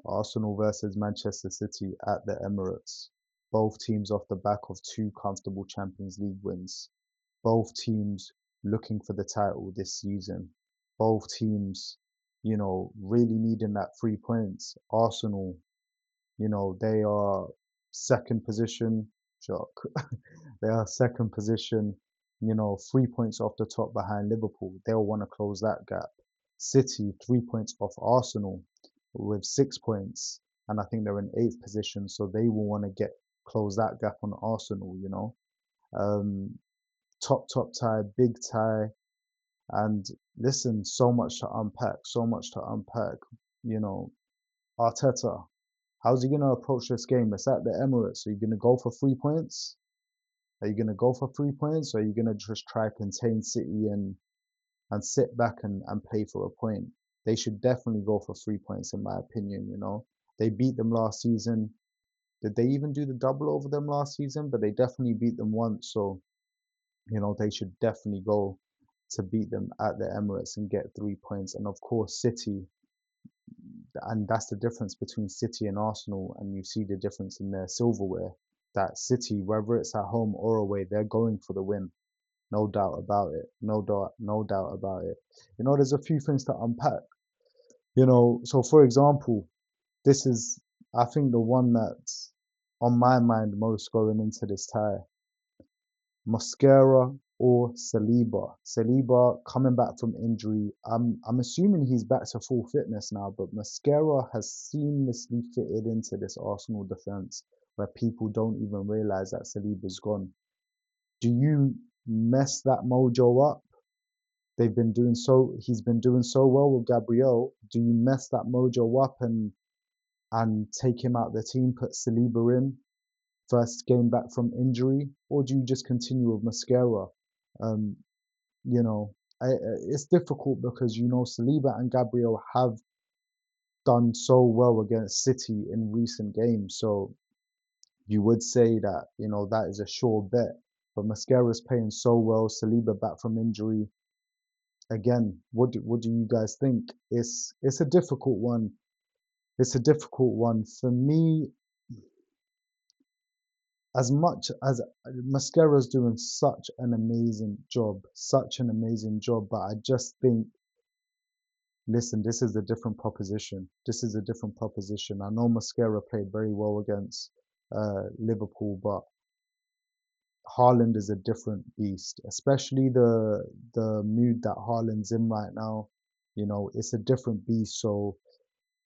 Arsenal versus Manchester City at the Emirates. Both teams off the back of two comfortable Champions League wins. Both teams looking for the title this season. Both teams, really needing that 3 points. Arsenal, they are second position. Shock. They are second position, 3 points off the top behind Liverpool. They'll want to close that gap. City, 3 points off Arsenal with 6 points. And I think they're in eighth position, so they will want to close that gap on Arsenal. Um, top tie, big tie. And listen, so much to unpack, so much to unpack. You know, Arteta, how's he going to approach this game? It's at the Emirates. Are you going to go for 3 points? Are you going to go for 3 points? Or are you going to just try contain City and sit back and play for a point? They should definitely go for 3 points, in my opinion. They beat them last season. Did they even do the double over them last season? But they definitely beat them once. So, they should definitely go to beat them at the Emirates and get 3 points. And of course, City, and that's the difference between City and Arsenal, and you see the difference in their silverware. That City, whether it's at home or away, they're going for the win. No doubt about it. No doubt about it. There's a few things to unpack. So for example, this is, I think, the one that's on my mind most going into this tie. Mosquera or Saliba. Saliba coming back from injury. I'm assuming he's back to full fitness now, but Mosquera has seamlessly fitted into this Arsenal defense where people don't even realize that Saliba's gone. Do you mess that mojo up? He's been doing so well with Gabriel. Do you mess that mojo up and take him out the team, put Saliba in? First game back from injury, or do you just continue with Mosquera? Um, you know, it's difficult because Saliba and Gabriel have done so well against City in recent games, so you would say that that is a sure bet. But Mosquera's playing so well, Saliba back from injury. Again, what do you guys think? It's a difficult one. It's a difficult one for me. As much as Mascara's doing such an amazing job, but I just think, listen, this is a different proposition. This is a different proposition. I know Mosquera played very well against Liverpool, but Haaland is a different beast, especially the mood that Haaland's in right now. It's a different beast. So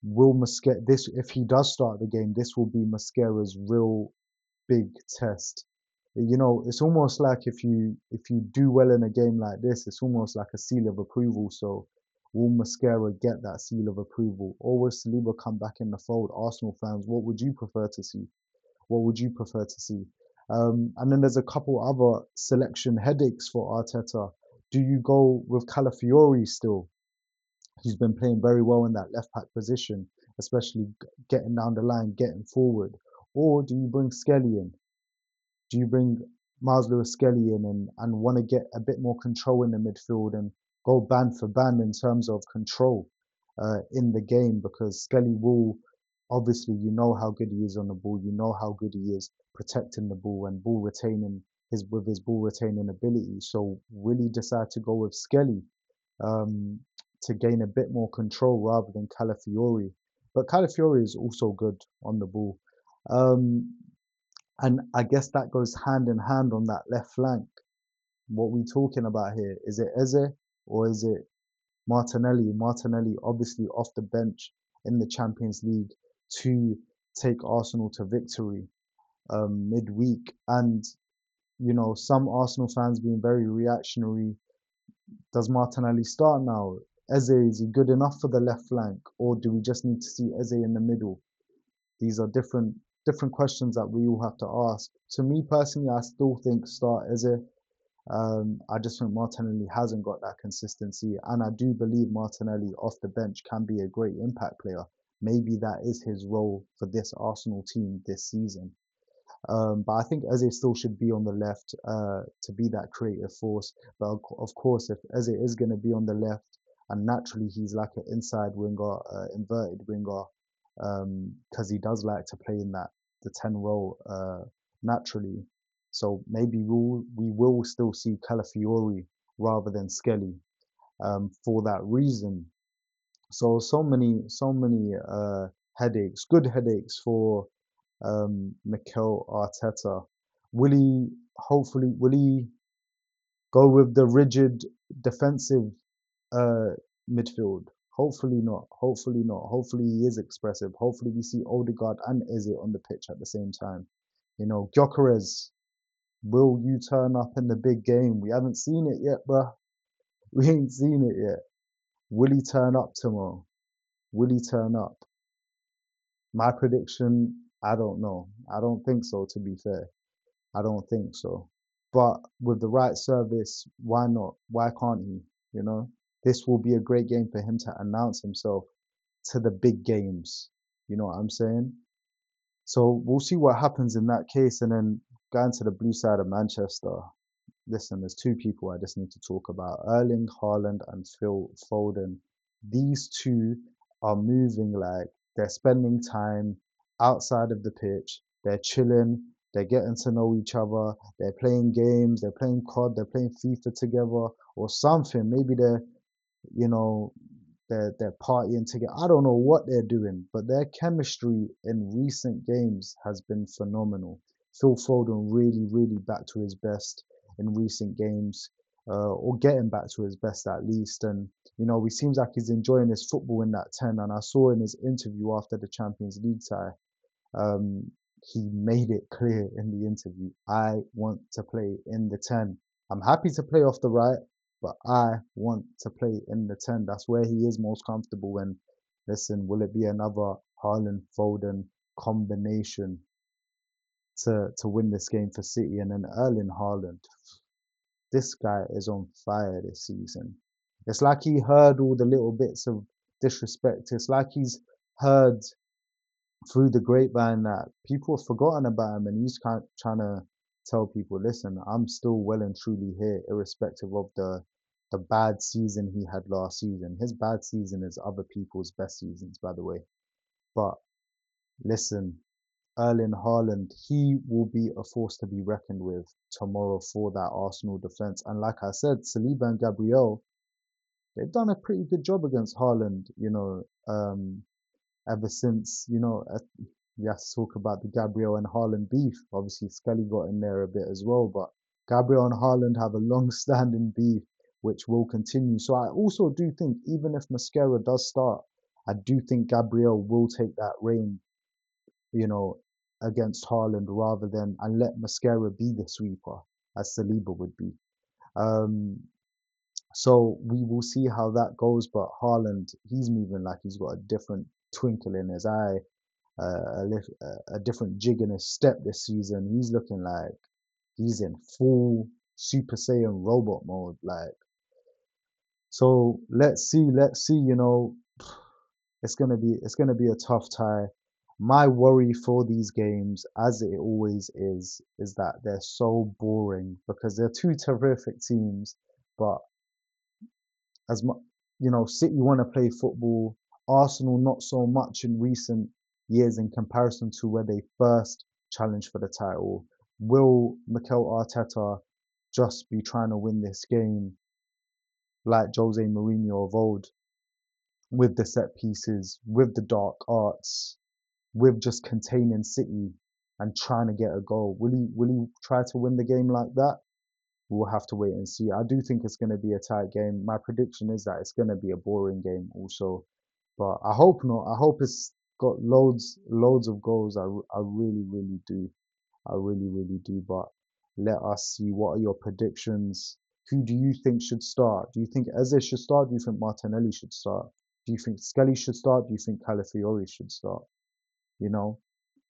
will Mosquera this if he does start the game, this will be Mosquera's real big test. It's almost like if you do well in a game like this, it's almost like a seal of approval. So will Mosquera get that seal of approval, or will Saliba come back in the fold? Arsenal fans, what would you prefer to see? What would you prefer to see? And then there's a couple other selection headaches for Arteta. Do you go with Calafiori still? He's been playing very well in that left back position, especially getting down the line, getting forward. Or do you bring Skelly in? Do you bring Miles Lewis Skelly in and want to get a bit more control in the midfield and go band for band in terms of control in the game? Because Skelly will, obviously, you know how good he is on the ball, you know how good he is protecting the ball and his ball retaining ability. So will he decide to go with Skelly um, to gain a bit more control rather than Calafiori? But Calafiori is also good on the ball. Um, and I guess that goes hand in hand on that left flank. What we talking about here? Is it Eze or is it Martinelli? Martinelli obviously off the bench in the Champions League to take Arsenal to victory midweek. And, some Arsenal fans being very reactionary. Does Martinelli start now? Eze, is he good enough for the left flank? Or do we just need to see Eze in the middle? These are different questions that we all have to ask. To me personally, I still think start Eze. I just think Martinelli hasn't got that consistency, and I do believe Martinelli off the bench can be a great impact player. Maybe that is his role for this Arsenal team this season. But I think Eze still should be on the left to be that creative force. But of course, if Eze is going to be on the left, and naturally he's like an inside winger, inverted winger, because he does like to play in that the 10 role naturally. So maybe we will still see Calafiori rather than Skelly for that reason. So many headaches, good headaches for Mikel Arteta. Will he go with the rigid defensive uh, midfield? Hopefully not. Hopefully not. Hopefully he is expressive. Hopefully we see Odegaard and Eze on the pitch at the same time. Gyokeres, will you turn up in the big game? We haven't seen it yet, bruh. We ain't seen it yet. Will he turn up tomorrow? Will he turn up? My prediction, I don't know. I don't think so, to be fair. I don't think so. But with the right service, why not? Why can't he? You know, this will be a great game for him to announce himself to the big games. You know what I'm saying? So we'll see what happens in that case. And then going to the blue side of Manchester. Listen, there's two people I just need to talk about. Erling Haaland and Phil Foden. These two are moving like they're spending time outside of the pitch. They're chilling. They're getting to know each other. They're playing games. They're playing COD. They're playing FIFA together or something. Maybe you know, they're partying together. I don't know what they're doing, but their chemistry in recent games has been phenomenal. Phil Foden really, really back to his best in recent games, or getting back to his best at least. And he seems like he's enjoying his football in that 10. And I saw in his interview after the Champions League tie, um, he made it clear in the interview, I want to play in the 10. I'm happy to play off the right, but I want to play in the 10. That's where he is most comfortable. And listen, will it be another Haaland Foden combination to win this game for City? And then Erling Haaland, this guy is on fire this season. It's like he heard all the little bits of disrespect. It's like he's heard through the grapevine that people have forgotten about him, and he's kind of trying to tell people, listen, I'm still well and truly here, irrespective of the bad season he had last season. His bad season is other people's best seasons, by the way. But listen, Erling Haaland, he will be a force to be reckoned with tomorrow for that Arsenal defense. And like I said, Saliba and Gabriel, they've done a pretty good job against Haaland, ever since, we have to talk about the Gabriel and Haaland beef. Obviously, Scully got in there a bit as well, but Gabriel and Haaland have a long-standing beef, which will continue. So I also do think, even if Mosquera does start, I do think Gabriel will take that reign, you know, against Haaland rather than and let Mosquera be the sweeper, as Saliba would be. Um, so we will see how that goes. But Haaland, he's moving like he's got a different twinkle in his eye, a different jig in his step this season. He's looking like he's in full Super Saiyan robot mode. So let's see. It's gonna be a tough tie. My worry for these games, as it always is that they're so boring because they're two terrific teams, but as much, City want to play football. Arsenal not so much in recent years in comparison to where they first challenged for the title. Will Mikel Arteta just be trying to win this game like Jose Mourinho of old, with the set pieces, with the dark arts, with just containing City and trying to get a goal? Will he try to win the game like that? We'll have to wait and see. I do think it's going to be a tight game. My prediction is that it's going to be a boring game also, but I hope not. I hope it's got loads of goals. I really, really do. I really, really do. But let us see. What are your predictions? Who do you think should start? Do you think Eze should start? Do you think Martinelli should start? Do you think Skelly should start? Do you think Calafiori should start? You know,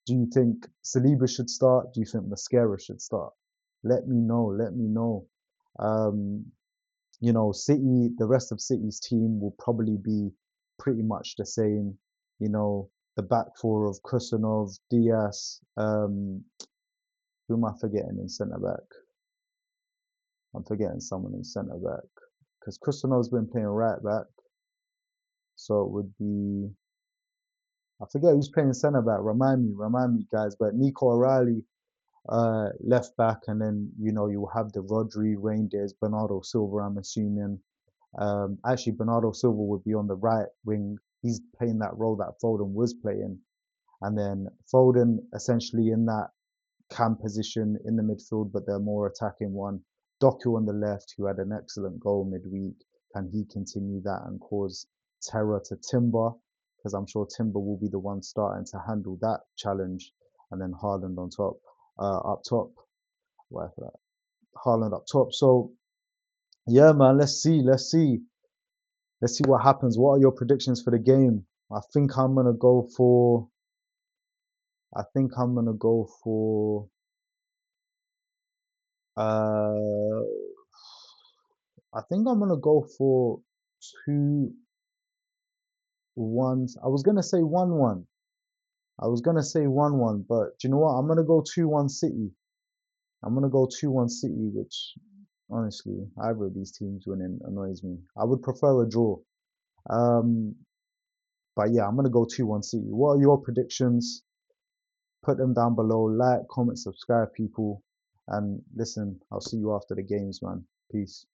do you think Saliba should start? Do you think Mosquera should start? Let me know. Let me know. Um, City, the rest of City's team will probably be pretty much the same. The back four of Kusanov, Diaz, who am I forgetting in centre back? I'm forgetting someone in centre back because Kusanov's been playing right back, so it would be I forget who's playing centre back. Remind me, guys. But Nico O'Reilly, left back, and then you have the Rodri, Reindeers, Bernardo Silva. I'm assuming. Actually, Bernardo Silva would be on the right wing. He's playing that role that Foden was playing, and then Foden essentially in that cam position in the midfield, but they're more attacking one. Doku on the left, who had an excellent goal midweek. Can he continue that and cause terror to Timber? Because I'm sure Timber will be the one starting to handle that challenge. And then Haaland on top, up top. Why for that? Haaland up top. So yeah, man, let's see what happens. What are your predictions for the game? I think I'm gonna go for. I think I'm gonna go for. Uh, I think I'm gonna go for 2-1. I was gonna say 1-1. I was gonna say 1-1, but do you know what? I'm gonna go 2-1 City. I'm gonna go 2-1 City, which honestly, either of these teams winning annoys me. I would prefer a draw. Um, but yeah, I'm gonna go 2-1 City. What are your predictions? Put them down below. Like, comment, subscribe, people. And listen, I'll see you after the games, man. Peace.